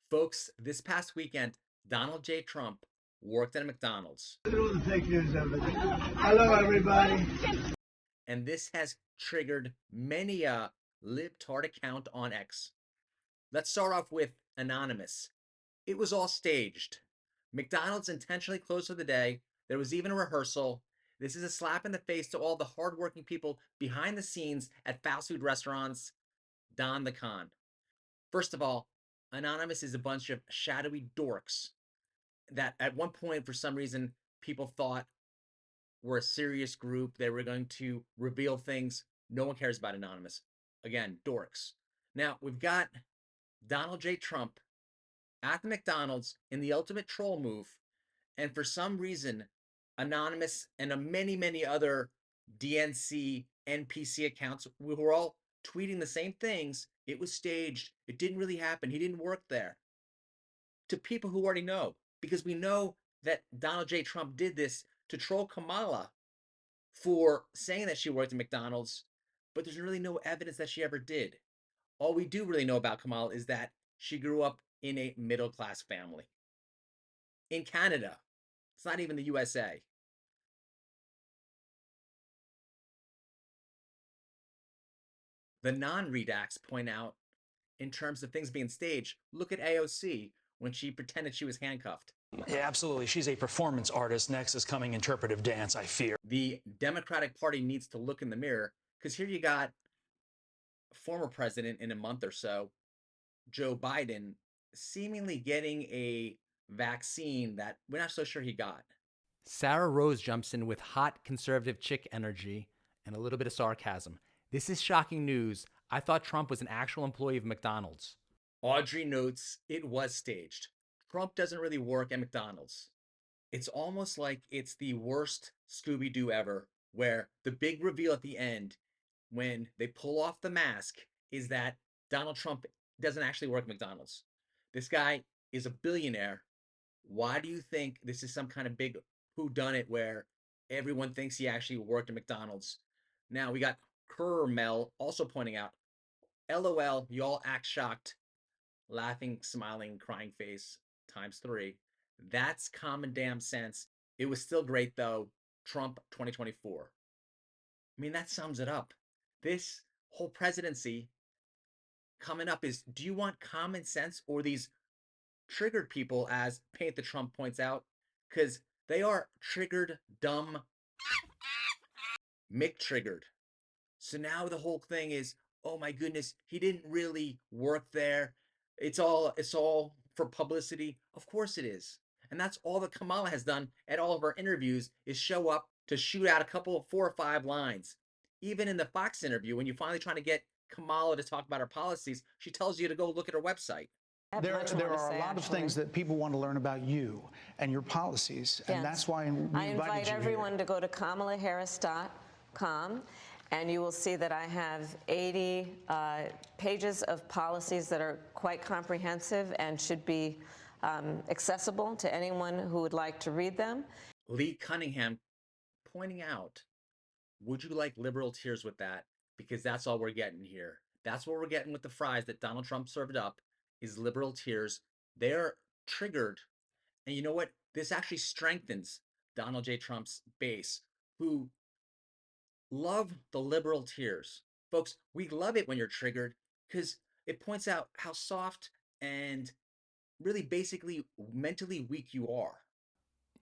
Folks, this past weekend, Donald J. Trump worked at a McDonald's. Look at all the pictures of it. Hello, everybody. And this has triggered many a libtard account on X. Let's start off with Anonymous. It was all staged. McDonald's intentionally closed for the day. There was even a rehearsal. This is a slap in the face to all the hardworking people behind the scenes at fast food restaurants. Don the Con. First of all, Anonymous is a bunch of shadowy dorks that at one point, for some reason, people thought were a serious group. They were going to reveal things. No one cares about Anonymous. Again, dorks. Now, we've got Donald J. Trump at the McDonald's in the ultimate troll move. And for some reason, Anonymous and many other DNC, NPC accounts who were all tweeting the same things. It was staged. It didn't really happen. He didn't work there. To people who already know, because we know that Donald J. Trump did this to troll Kamala for saying that she worked at McDonald's, but there's really no evidence that she ever did. All we do really know about Kamala is that she grew up in a middle-class family. In Canada. It's not even the USA. The non-redacts point out, in terms of things being staged, look at AOC when she pretended she was handcuffed. Yeah, absolutely. She's a performance artist. Next is coming interpretive dance, I fear. The Democratic Party needs to look in the mirror, because here you got former president in a month or so, Joe Biden, seemingly getting a vaccine that we're not so sure he got. Sarah Rose jumps in with hot conservative chick energy and a little bit of sarcasm. This is shocking news. I thought Trump was an actual employee of McDonald's. Audrey notes it was staged. Trump doesn't really work at McDonald's. It's almost like it's the worst Scooby-Doo ever, where the big reveal at the end, when they pull off the mask, is that Donald Trump doesn't actually work at McDonald's. This guy is a billionaire. Why do you think this is some kind of big whodunit where everyone thinks he actually worked at McDonald's? Now, we got Kermel also pointing out, LOL, you all act shocked. Laughing, smiling, crying face times 3. That's common damn sense. It was still great, though. Trump 2024. I mean, that sums it up. This whole presidency coming up is, do you want common sense or these triggered people, as Paint the Trump points out? Because they are triggered, dumb, Mick-triggered. So now the whole thing is, oh my goodness, he didn't really work there. It's all for publicity. Of course it is. And that's all that Kamala has done at all of her interviews, is show up to shoot out a couple of 4 or 5 lines. Even in the Fox interview, when you're finally trying to get Kamala to talk about her policies, she tells you to go look at her website. There are a lot of things that people want to learn about you and your policies, and that's why I invite everyone to go to KamalaHarris.com, and you will see that I have 80 pages of policies that are quite comprehensive and should be accessible to anyone who would like to read them. Lee Cunningham pointing out, would you like liberal tears with that? Because that's all we're getting here. That's what we're getting with the fries that Donald Trump served up, is liberal tears. They're triggered. And you know what? This actually strengthens Donald J. Trump's base, who love the liberal tears. Folks, we love it when you're triggered because it points out how soft and really basically mentally weak you are.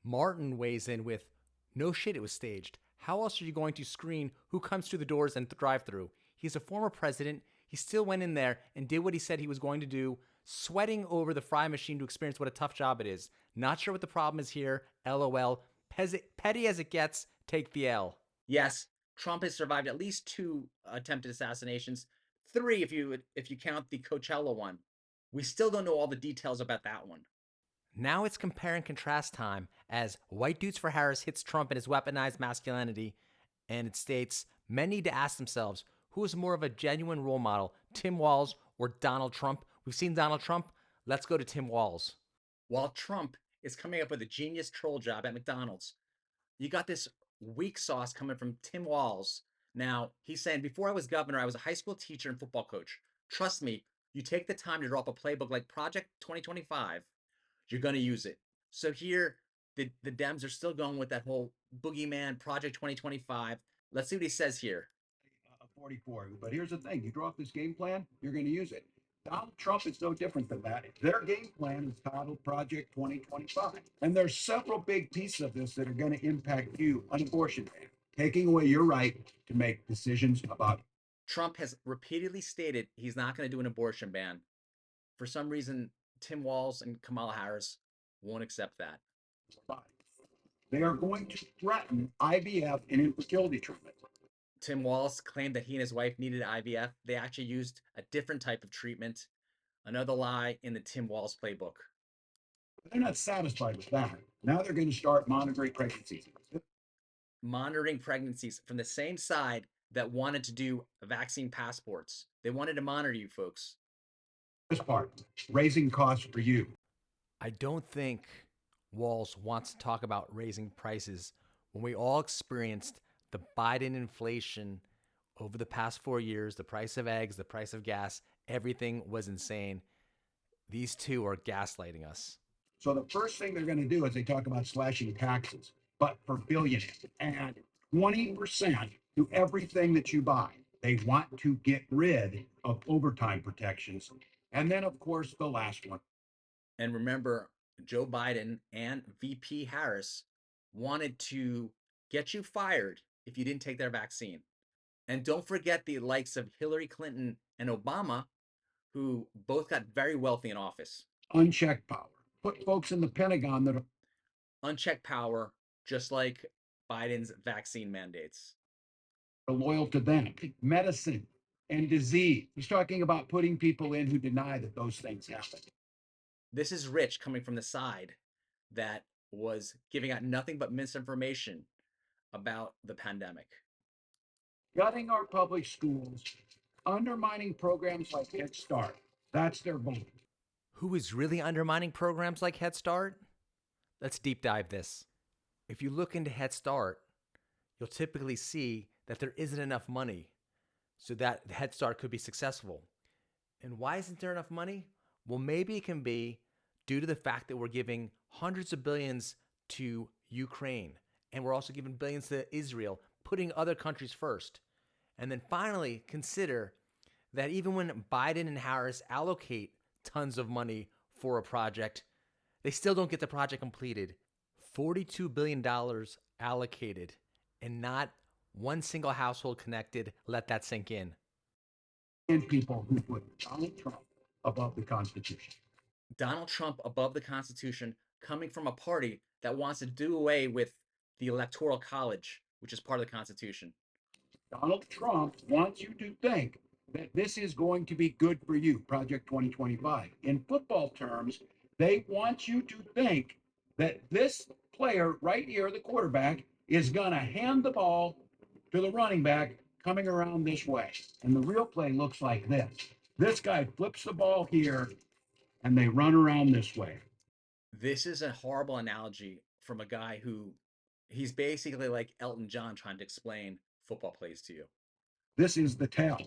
Martin weighs in with, no shit, it was staged. How else are you going to screen who comes through the doors and drive-through? He's a former president. He still went in there and did what he said he was going to do, sweating over the fry machine to experience what a tough job it is. Not sure what the problem is here. LOL. Petty as it gets, take the L. Yes, Trump has survived at least 2 attempted assassinations. 3 if you count the Coachella one. We still don't know all the details about that one. Now it's compare and contrast time as White Dudes for Harris hits Trump and his weaponized masculinity, and it states, men need to ask themselves, who is more of a genuine role model, Tim Walz or Donald Trump? We've seen Donald Trump. Let's go to Tim Walz. While Trump is coming up with a genius troll job at McDonald's, you got this weak sauce coming from Tim Walz. Now, he's saying, before I was governor, I was a high school teacher and football coach. Trust me, You take the time to drop a playbook like Project 2025, you're going to use it. So here, the Dems are still going with that whole boogeyman Project 2025. Let's see what he says here. 44. But here's the thing: you draw up this game plan, you're going to use it. Donald Trump is no different than that. Their game plan is titled Project 2025. And there's several big pieces of this that are going to impact you on abortion ban, taking away your right to make decisions about. Trump has repeatedly stated he's not going to do an abortion ban. For some reason, Tim Walz and Kamala Harris won't accept that. They are going to threaten IVF and infertility treatment. Tim Walz claimed that he and his wife needed IVF. They actually used a different type of treatment. Another lie in the Tim Walz playbook. They're not satisfied with that. Now they're going to start monitoring pregnancies. Monitoring pregnancies from the same side that wanted to do vaccine passports. They wanted to monitor you folks. This part, raising costs for you. I don't think Walz wants to talk about raising prices when we all experienced the Biden inflation over the past 4 years, the price of eggs, the price of gas, everything was insane. These two are gaslighting us. So the first thing they're going to do is they talk about slashing taxes, but for billionaires, add 20% to everything that you buy. They want to get rid of overtime protections. And then, of course, the last one. And remember, Joe Biden and VP Harris wanted to get you fired if you didn't take their vaccine. And don't forget the likes of Hillary Clinton and Obama, who both got very wealthy in office. Unchecked power. Put folks in the Pentagon that are unchecked power, just like Biden's vaccine mandates. Loyal to them. Medicine and disease. He's talking about putting people in who deny that those things happen. This is Rich coming from the side that was giving out nothing but misinformation about the pandemic. Gutting our public schools, undermining programs like Head Start. That's their goal. Who is really undermining programs like Head Start? Let's deep dive this. If you look into Head Start, you'll typically see that there isn't enough money so that Head Start could be successful. And why isn't there enough money? Well, maybe it can be due to the fact that we're giving hundreds of billions to Ukraine, and we're also giving billions to Israel, putting other countries first. And then finally, consider that even when Biden and Harris allocate tons of money for a project, they still don't get the project completed. $42 billion allocated, and not one single household connected. Let that sink in. And people who put Donald Trump above the Constitution. Donald Trump above the Constitution, coming from a party that wants to do away with the Electoral College, which is part of the Constitution. Donald Trump wants you to think that this is going to be good for you, Project 2025. In football terms, they want you to think that this player right here, the quarterback, is going to hand the ball to the running back coming around this way. And the real play looks like this. This guy flips the ball here, and they run around this way. This is a horrible analogy from a guy who, he's basically like Elton John trying to explain football plays to you. This is the tell.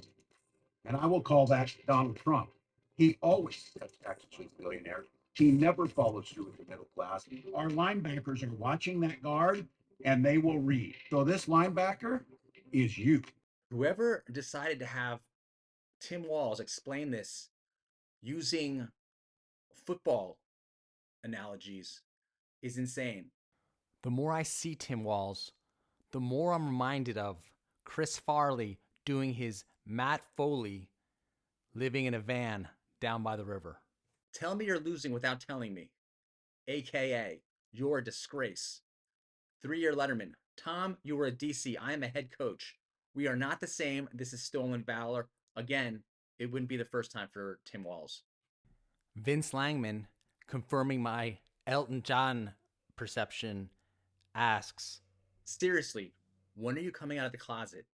And I will call that Donald Trump. He always cuts taxes with billionaires. He never follows through with the middle class. Our linebackers are watching that guard, and they will read. So this linebacker is you. Whoever decided to have Tim Walz explain this using football analogies is insane. The more I see Tim Walz, the more I'm reminded of Chris Farley doing his Matt Foley living in a van down by the river. Tell me you're losing without telling me. AKA, you're a disgrace. 3-year Letterman. Tom, you were a DC. I am a head coach. We are not the same. This is stolen valor. Again, it wouldn't be the first time for Tim Walz. Vince Langman, confirming my Elton John perception, asks, seriously, when are you coming out of the closet?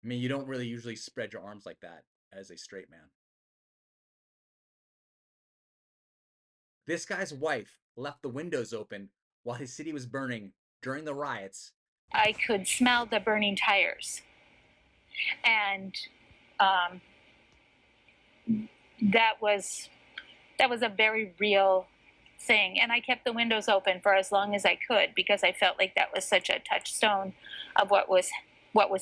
I mean, you don't really usually spread your arms like that as a straight man. This guy's wife left the windows open while his city was burning during the riots. I could smell the burning tires. And that was a very real thing. And I kept the windows open for as long as I could because I felt like that was such a touchstone of what was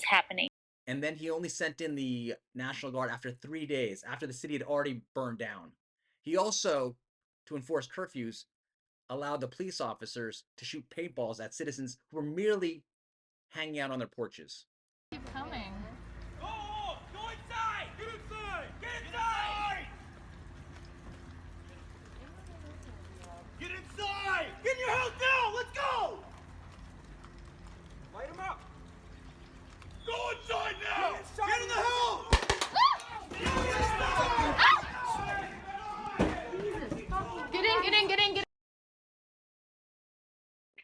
happening. And then he only sent in the National Guard after 3 days, after the city had already burned down. He also, to enforce curfews, allowed the police officers to shoot paintballs at citizens who were merely hanging out on their porches. Keep coming. Go inside! Get inside! Get inside! Get inside! Get in your house now! Let's go! Light him up! Go inside now! Get in the house! Get in.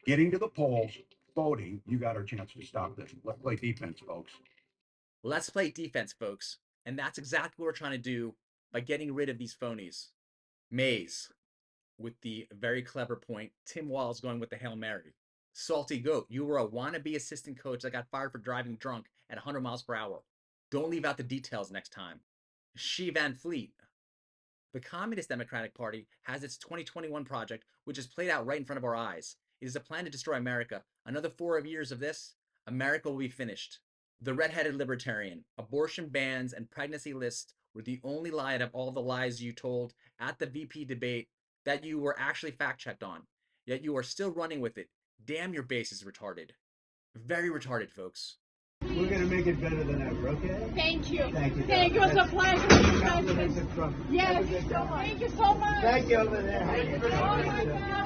Getting to the polls, voting, you got our chance to stop this. Let's play defense, folks. Let's play defense, folks. And that's exactly what we're trying to do by getting rid of these phonies. Maze, with the very clever point. Tim Walz going with the Hail Mary. Salty Goat, you were a wannabe assistant coach that got fired for driving drunk at 100 miles per hour. Don't leave out the details next time. She Van Fleet. The Communist Democratic Party has its 2021 project, which is played out right in front of our eyes. It is a plan to destroy America. Another 4 years of this, America will be finished. The Red-Headed Libertarian, abortion bans and pregnancy lists were the only lie out of all the lies you told at the VP debate that you were actually fact-checked on. Yet you are still running with it. Damn, your base is retarded. Very retarded, folks. We're going to make it better than ever, okay? Thank you. Thank you. Thank you. It was a pleasure. Compliments of Trump. Yes. Have a good time. Thank you so much. Thank you over there. Oh my God.